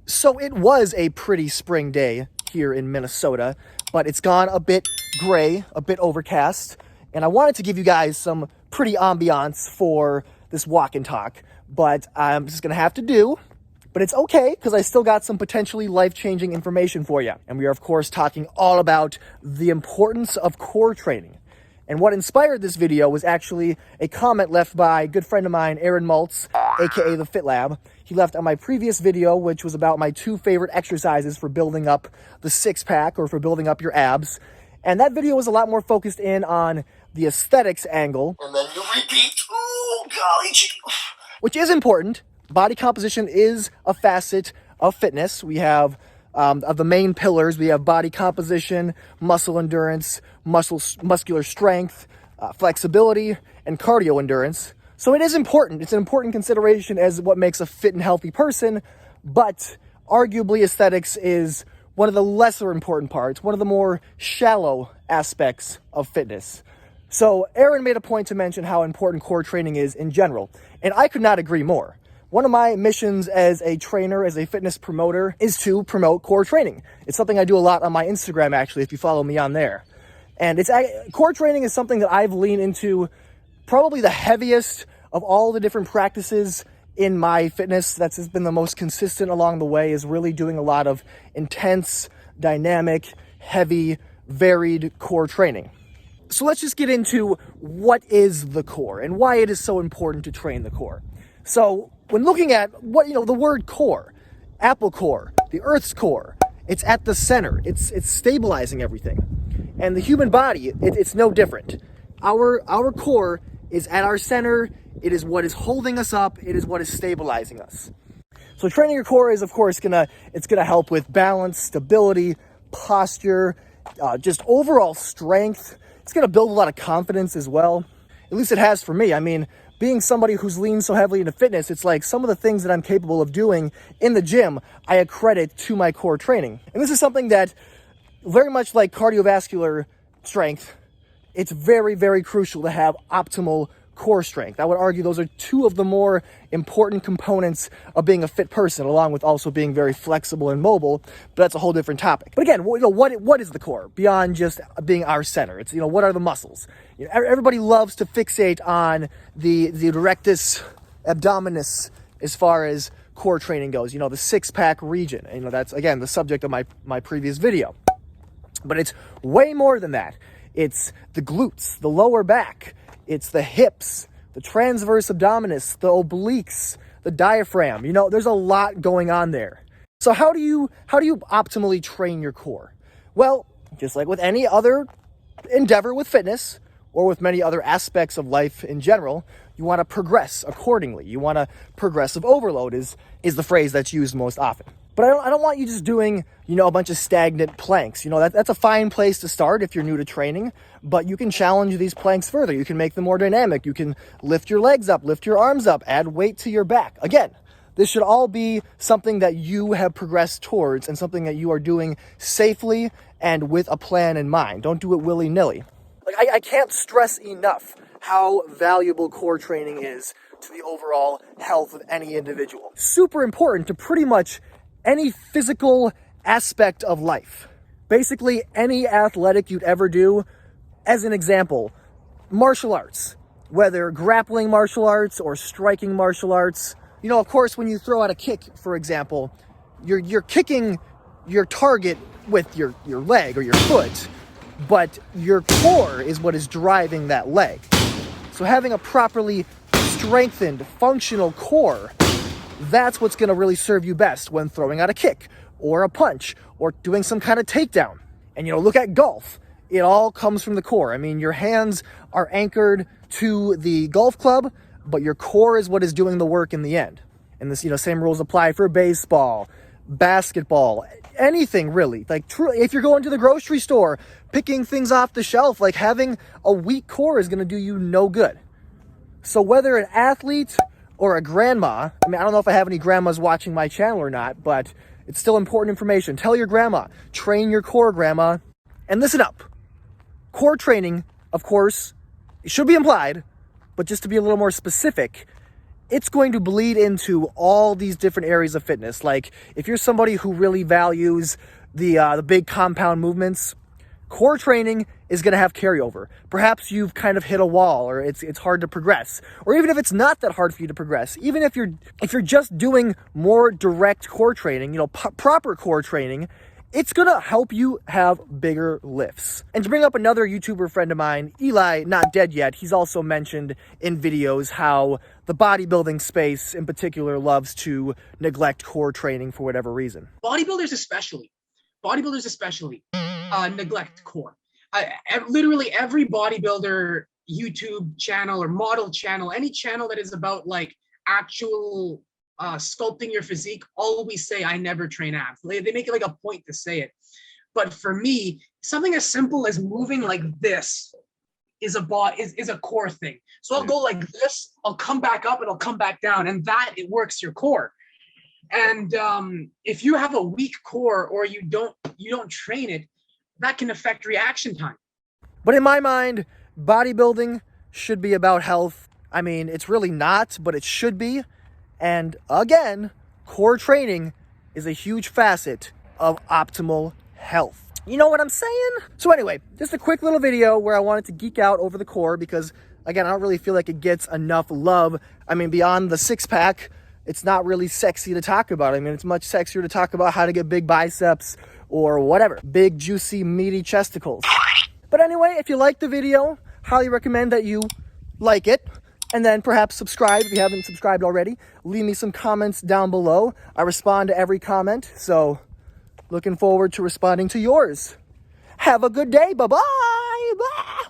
So it was a pretty spring day here in Minnesota, but it's gone a bit gray, a bit overcast, and I wanted to give you guys some pretty ambiance for this walk and talk, but I'm just gonna have to do. But it's okay, because I still got some potentially life-changing information for you. And we are, of course, talking all about the importance of core training. And what inspired this video was actually a comment left by a good friend of mine, Aaron Maltz, aka the Fit Lab. He left on my previous video, which was about my 2 favorite exercises for building up the six-pack or for building up your abs. And that video was a lot more focused in on the aesthetics angle. And then you repeat, oh, golly gee, which is important. Body composition is a facet of fitness. We have of the main pillars, we have body composition, muscle endurance, muscular strength, flexibility, and cardio endurance. So it is important. It's an important consideration as what makes a fit and healthy person, but arguably aesthetics is one of the lesser important parts, one of the more shallow aspects of fitness. So Aaron made a point to mention how important core training is in general, and I could not agree more. One of my missions as a trainer, as a fitness promoter, is to promote core training. It's something I do a lot on my Instagram, actually, if you follow me on there. And core training is something that I've leaned into probably the heaviest of all the different practices in my fitness. That's been the most consistent along the way, is really doing a lot of intense, dynamic, heavy, varied core training. So let's just get into what is the core and why it is so important to train the core. So when looking at the word core, apple core, the Earth's core, it's at the center. It's stabilizing everything. And the human body, it's no different. Our core is at our center. It is what is holding us up. It is what is stabilizing us. So training your core is, of course, gonna help with balance, stability, posture, just overall strength. It's gonna build a lot of confidence as well. At least it has for me. I mean, being somebody who's leaned so heavily into fitness, it's like some of the things that I'm capable of doing in the gym, I accredit to my core training. And this is something that, very much like cardiovascular strength, it's very, very crucial to have optimal core strength. I would argue those are 2 of the more important components of being a fit person, along with also being very flexible and mobile, but that's a whole different topic. But again, what is the core beyond just being our center? It's, what are the muscles? Everybody loves to fixate on the rectus abdominis as far as core training goes, the six-pack region. And, that's, again, the subject of my previous video. But it's way more than that. It's the glutes, the lower back, it's the hips, the transverse abdominis, the obliques, the diaphragm. There's a lot going on there. So how do you optimally train your core? Well, just like with any other endeavor with fitness or with many other aspects of life in general, you want to progress accordingly. You want to progressive overload is the phrase that's used most often. But I don't want you just doing, a bunch of stagnant planks. That's a fine place to start if you're new to training, but you can challenge these planks further. You can make them more dynamic. You can lift your legs up, lift your arms up, add weight to your back. Again, this should all be something that you have progressed towards and something that you are doing safely and with a plan in mind. Don't do it willy-nilly. I can't stress enough how valuable core training is to the overall health of any individual. Super important to pretty much any physical aspect of life. Basically, any athletic you'd ever do. As an example, martial arts, whether grappling martial arts or striking martial arts. Of course, when you throw out a kick, for example, you're kicking your target with your leg or your foot, but your core is what is driving that leg. So having a properly strengthened, functional core, that's what's going to really serve you best when throwing out a kick or a punch or doing some kind of takedown. And, look at golf. It all comes from the core. I mean, your hands are anchored to the golf club, but your core is what is doing the work in the end. And this, same rules apply for baseball, basketball, anything really. Like, truly, if you're going to the grocery store, picking things off the shelf, like having a weak core is going to do you no good. So whether an athlete or a grandma, I don't know if I have any grandmas watching my channel or not, but it's still important information. Tell your grandma, train your core, grandma. And listen up. Core training, of course, it should be implied, but just to be a little more specific, it's going to bleed into all these different areas of fitness. Like if you're somebody who really values the big compound movements, core training is going to have carryover. Perhaps you've kind of hit a wall, or it's hard to progress. Or even if it's not that hard for you to progress, even if you're just doing more direct core training, you know, proper core training, it's going to help you have bigger lifts. And to bring up another YouTuber friend of mine, Eli, not dead yet, he's also mentioned in videos how the bodybuilding space in particular loves to neglect core training for whatever reason. Bodybuilders especially neglect core. Literally every bodybuilder YouTube channel or model channel, any channel that is about like actual sculpting your physique, always say I never train abs. They make it like a point to say it. But for me, something as simple as moving like this is a core thing. So I'll go like this, I'll come back up and I'll come back down, and that it works your core. And if you have a weak core or you don't train it, that can affect reaction time. But in my mind, bodybuilding should be about health. I mean, it's really not, but it should be. And again, core training is a huge facet of optimal health. You know what I'm saying? So anyway, just a quick little video where I wanted to geek out over the core because, again, I don't really feel like it gets enough love. I mean, beyond the six-pack, it's not really sexy to talk about. I mean, it's much sexier to talk about how to get big biceps or whatever. Big, juicy, meaty chesticles. But anyway, if you liked the video, highly recommend that you like it. And then perhaps subscribe if you haven't subscribed already. Leave me some comments down below. I respond to every comment, so looking forward to responding to yours. Have a good day. Bye-bye. Bye.